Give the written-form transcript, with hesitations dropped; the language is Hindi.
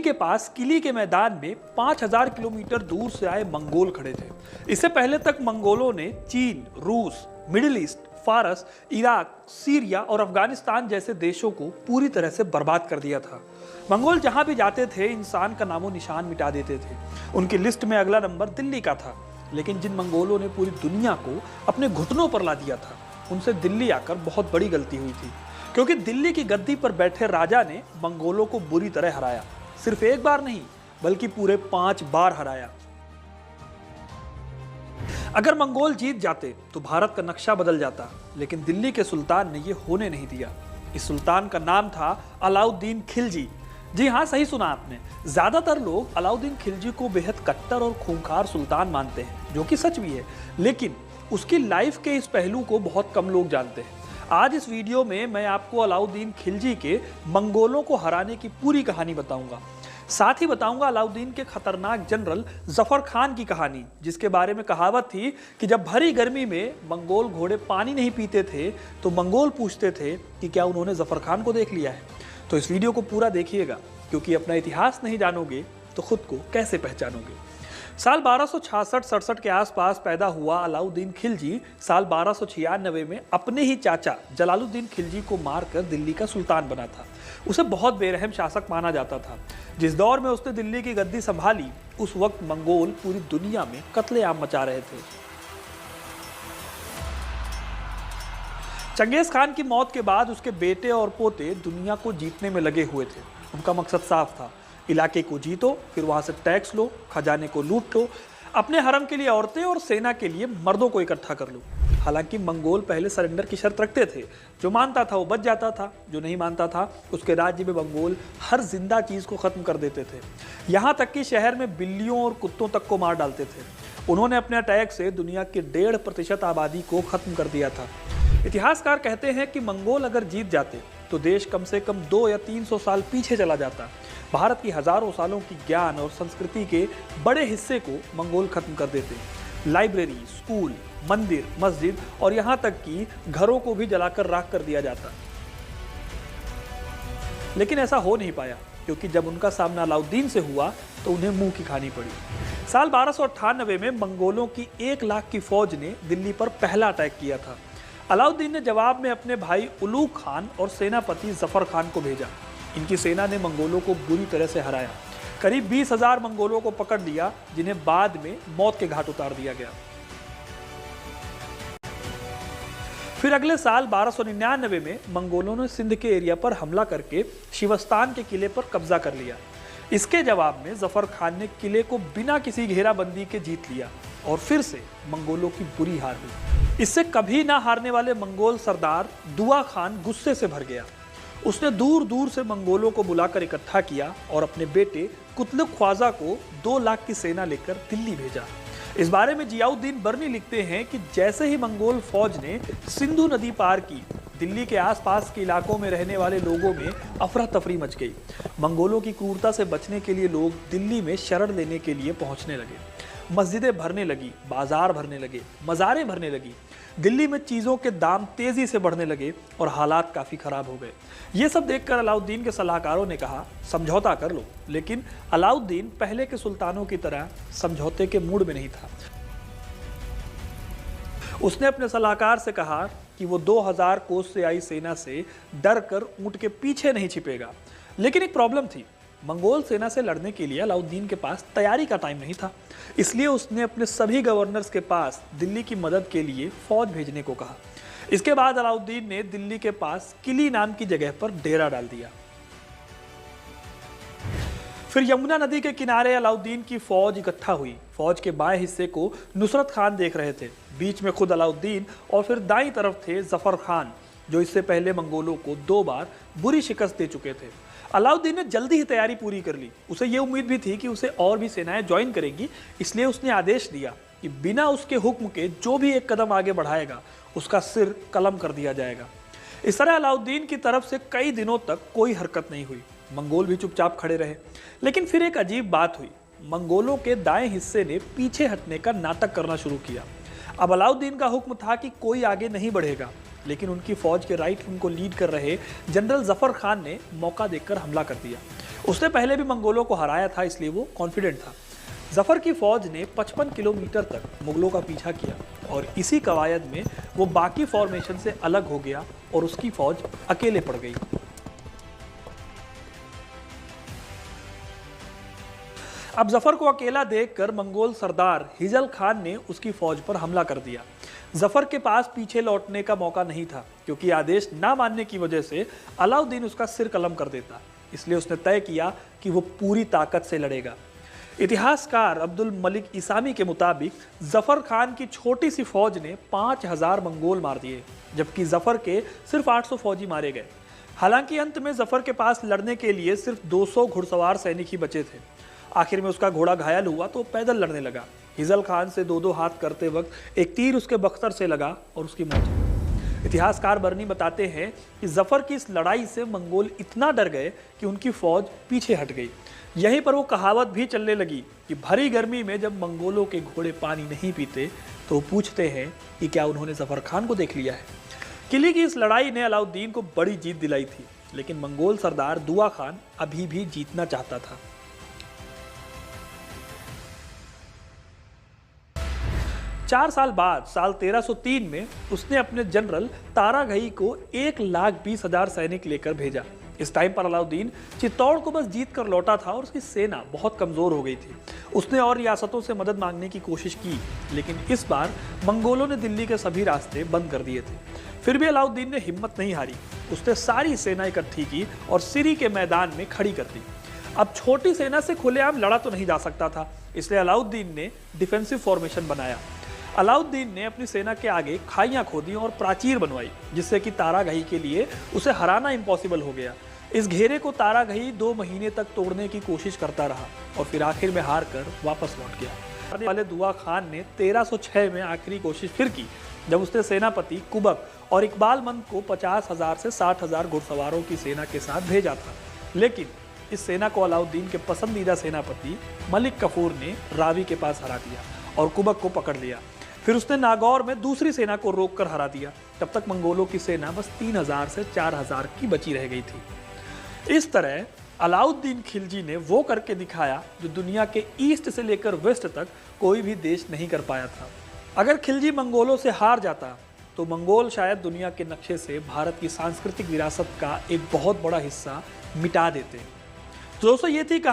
के पास किली के मैदान में 5000 किलोमीटर दूर से आए मंगोल खड़े थे। इससे पहले तक मंगोलों ने चीन, रूस, मिडिल ईस्ट, फारस, इराक, सीरिया और अफगानिस्तान जैसे देशों को पूरी तरह से बर्बाद कर दिया था। मंगोल जहां भी जाते थे इंसान का नामो निशान मिटा देते थे। उनकी लिस्ट में अगला नंबर दिल्ली का था। लेकिन जिन मंगोलों ने पूरी दुनिया को अपने घुटनों पर ला दिया था, उनसे दिल्ली आकर बहुत बड़ी गलती हुई थी, क्योंकि दिल्ली की गद्दी पर बैठे राजा ने मंगोलों को बुरी तरह हराया। सिर्फ एक बार नहीं, बल्कि पूरे 5 बार हराया। अगर मंगोल जीत जाते तो भारत का नक्शा बदल जाता, लेकिन दिल्ली के सुल्तान ने यह होने नहीं दिया। इस सुल्तान का नाम था अलाउद्दीन खिलजी। जी हाँ, सही सुना आपने। ज्यादातर लोग अलाउद्दीन खिलजी को बेहद कट्टर और खूंखार सुल्तान मानते हैं, जो कि सच भी है, लेकिन उसकी लाइफ के इस पहलू को बहुत कम लोग जानते हैं। आज इस वीडियो में मैं आपको अलाउद्दीन खिलजी के मंगोलों को हराने की पूरी कहानी बताऊंगा। साथ ही बताऊंगा अलाउद्दीन के खतरनाक जनरल जफर खान की कहानी, जिसके बारे में कहावत थी कि जब भरी गर्मी में मंगोल घोड़े पानी नहीं पीते थे तो मंगोल पूछते थे कि क्या उन्होंने जफर खान को देख लिया है। तो इस वीडियो को पूरा देखिएगा, क्योंकि अपना इतिहास नहीं जानोगे तो खुद को कैसे पहचानोगे। साल 1266-67 के आसपास पैदा हुआ अलाउद्दीन खिलजी साल 1296 में अपने ही चाचा जलालुद्दीन खिलजी को मारकर दिल्ली का सुल्तान बना था। उसे बहुत बेरहम शासक माना जाता था। जिस दौर में उसने दिल्ली की गद्दी संभाली, उस वक्त मंगोल पूरी दुनिया में कत्लेआम मचा रहे थे। चंगेज खान की मौत के बाद उसके बेटे और पोते दुनिया को जीतने में लगे हुए थे। उनका मकसद साफ था, इलाके को जीतो, फिर वहां से टैक्स लो, खजाने को लूट लो, अपने हरम के लिए औरतें और सेना के लिए मर्दों को इकट्ठा कर लो। हालांकि मंगोल पहले सरेंडर की शर्त रखते थे। जो मानता था वो बच जाता था, जो नहीं मानता था उसके राज्य में मंगोल हर जिंदा चीज को खत्म कर देते थे। यहाँ तक कि शहर में बिल्लियों और कुत्तों तक को मार डालते थे। उन्होंने अपने अटैक से दुनिया की 1.5% आबादी को खत्म कर दिया था। इतिहासकार कहते हैं कि मंगोल अगर जीत जाते तो देश कम से कम 200 या 300 साल पीछे चला जाता। भारत की हजारों सालों की ज्ञान और संस्कृति के बड़े हिस्से को मंगोल खत्म कर देते। लाइब्रेरी, स्कूल, मंदिर, मस्जिद और यहाँ तक कि घरों को भी जलाकर राख कर दिया जाता। लेकिन ऐसा हो नहीं पाया, क्योंकि जब उनका सामना अलाउद्दीन से हुआ तो उन्हें मुंह की खानी पड़ी। साल 1298 में मंगोलों की 1 लाख की फौज ने दिल्ली पर पहला अटैक किया था। अलाउद्दीन ने जवाब में अपने भाई उलूग खान और सेनापति जफर खान को भेजा। इनकी सेना ने मंगोलों को बुरी तरह से हराया। करीब 20,000 मंगोलों को पकड़ लिया, जिन्हें बाद में मौत के घाट उतार दिया गया। फिर अगले साल 1299 में मंगोलों ने सिंध के एरिया पर हमला करके शिवस्तान के किले पर कब्जा कर लिया। इसके जवाब में जफर खान ने किले को बिना किसी घेराबंदी के जीत लिया और फिर से मंगोलों की बुरी हार हुई। इससे कभी ना हारने वाले मंगोल सरदार दुआ खान गुस्से से भर गया। उसने दूर दूर से मंगोलों को बुलाकर इकट्ठा किया और अपने बेटे कुतलुक ख्वाजा को 2 लाख की सेना लेकर दिल्ली भेजा। इस बारे में जियाउद्दीन बर्नी लिखते हैं कि जैसे ही मंगोल फौज ने सिंधु नदी पार की, दिल्ली के आसपास के इलाकों में रहने वाले लोगों में अफरा तफरी मच गई। मंगोलों की क्रूरता से बचने के लिए लोग दिल्ली में शरण लेने के लिए पहुंचने लगे। मस्जिदें भरने लगी, बाजार भरने लगे, मज़ारें भरने लगी। दिल्ली में चीज़ों के दाम तेज़ी से बढ़ने लगे और हालात काफ़ी ख़राब हो गए। ये सब देखकर अलाउद्दीन के सलाहकारों ने कहा, समझौता कर लो। लेकिन अलाउद्दीन पहले के सुल्तानों की तरह समझौते के मूड में नहीं था। उसने अपने सलाहकार से कहा कि वो 2000 कोस से आई सेना से डर कर ऊंट के पीछे नहीं छिपेगा। लेकिन एक प्रॉब्लम थी, मंगोल सेना से लड़ने के लिए अलाउद्दीन के पास तैयारी का टाइम नहीं था। इसलिए उसने अपने सभी गवर्नर्स के पास दिल्ली की मदद के लिए फौज भेजने को कहा। इसके बाद अलाउद्दीन ने दिल्ली के पास किली नाम की जगह पर डेरा डाल दिया। फिर यमुना नदी के किनारे अलाउद्दीन की फौज इकट्ठा हुई। फौज के बाएं हिस्से को नुसरत खान देख रहे थे, बीच में खुद अलाउद्दीन और फिर दाईं तरफ थे जफर खान, जो इससे पहले मंगोलों को 2 बार बुरी शिकस्त दे चुके थे। अलाउद्दीन ने जल्दी ही तैयारी पूरी कर ली। उसे ये उम्मीद भी थी कि उसे और भी सेनाएं ज्वाइन करेंगी, इसलिए उसने आदेश दिया कि बिना उसके हुक्म के जो भी एक कदम आगे बढ़ाएगा उसका सिर कलम कर दिया जाएगा। इस तरह अलाउद्दीन की तरफ से कई दिनों तक कोई हरकत नहीं हुई। मंगोल भी चुपचाप खड़े रहे। लेकिन फिर एक अजीब बात हुई, मंगोलों के दाएं हिस्से ने पीछे हटने का नाटक करना शुरू किया। अब अलाउद्दीन का हुक्म था कि कोई आगे नहीं बढ़ेगा, लेकिन उनकी फौज के राइट विंग को लीड कर रहे जनरल जफर खान ने मौका देखकर हमला कर दिया। उसने पहले भी मंगोलों को हराया था, इसलिए वो कॉन्फिडेंट था। जफर की फौज ने 55 किलोमीटर तक मुगलों का पीछा किया और इसी कवायद में वो बाकी फॉर्मेशन से अलग हो गया और उसकी फौज अकेले पड़ गई। अब जफर को अकेला देखकर मंगोल सरदार हिजल खान ने उसकी फौज पर हमला कर दिया। जफर के पास पीछे लौटने का मौका नहीं था, क्योंकि आदेश ना मानने की वजह से अलाउद्दीन उसका सिर कलम कर देता। इसलिए उसने तय किया कि वो पूरी ताकत से लड़ेगा। इतिहासकार अब्दुल मलिक इसामी के मुताबिक जफर खान की छोटी सी फौज ने 5000 मंगोल मार दिए, जबकि जफर के सिर्फ 800 फौजी मारे गए। हालांकि अंत में जफर के पास लड़ने के लिए सिर्फ 200 घुड़सवार सैनिक ही बचे थे। आखिर में उसका घोड़ा घायल हुआ तो पैदल लड़ने लगा। हिजल खान से दो हाथ करते वक्त एक तीर उसके बख्तर से लगा और उसकी मौत हो गई। इतिहासकार बर्नी बताते हैं कि जफर की इस लड़ाई से मंगोल इतना डर गए कि उनकी फौज पीछे हट गई। यहीं पर वो कहावत भी चलने लगी कि भरी गर्मी में जब मंगोलों के घोड़े पानी नहीं पीते तो पूछते हैं कि क्या उन्होंने जफर खान को देख लिया है। किले की इस लड़ाई ने अलाउद्दीन को बड़ी जीत दिलाई थी, लेकिन मंगोल सरदार दुआ खान अभी भी जीतना चाहता था। 4 साल बाद साल 1303 में उसने अपने जनरल ताराघई को 1,20,000 सैनिक लेकर भेजा। इस टाइम पर अलाउद्दीन चित्तौड़ को बस जीत कर लौटा था और उसकी सेना बहुत कमजोर हो गई थी। उसने और रियासतों से मदद मांगने की कोशिश की, लेकिन इस बार मंगोलों ने दिल्ली के सभी रास्ते बंद कर दिए थे। फिर भी अलाउद्दीन ने हिम्मत नहीं हारी। उसने सारी सेना इकट्ठी की और सिरी के मैदान में खड़ी कर दी। अब छोटी सेना से खुलेआम लड़ा तो नहीं जा सकता था, इसलिए अलाउद्दीन ने डिफेंसिव फॉर्मेशन बनाया। अलाउद्दीन ने अपनी सेना के आगे खाइयां खोदी और प्राचीर बनवाई, जिससे कि ताराघई के लिए उसे हराना इम्पॉसिबल हो गया। इस घेरे को ताराघई 2 महीने तक तोड़ने की कोशिश करता रहा और फिर आखिर में हार कर वापस लौट गया। आने वाले दुआ खान ने 1306 में आखिरी कोशिश फिर की, जब उसने सेनापति कुबक और इकबाल मंद को 50,000 से 60,000 घुड़सवारों की सेना के साथ भेजा था। लेकिन इस सेना को अलाउद्दीन के पसंदीदा सेनापति मलिक कफूर ने रावी के पास हरा दिया और कुबक को पकड़ लिया। फिर उसने नागौर में दूसरी सेना को रोककर हरा दिया। तब तक मंगोलों की सेना बस 3000 से 4000 की बची रह गई थी। इस तरह अलाउद्दीन खिलजी ने वो करके दिखाया जो दुनिया के ईस्ट से लेकर वेस्ट तक कोई भी देश नहीं कर पाया था। अगर खिलजी मंगोलों से हार जाता तो मंगोल शायद दुनिया के नक्शे से भारत की सांस्कृतिक विरासत का एक बहुत बड़ा हिस्सा मिटा देते। तो दोस्तों, ये थी कहानी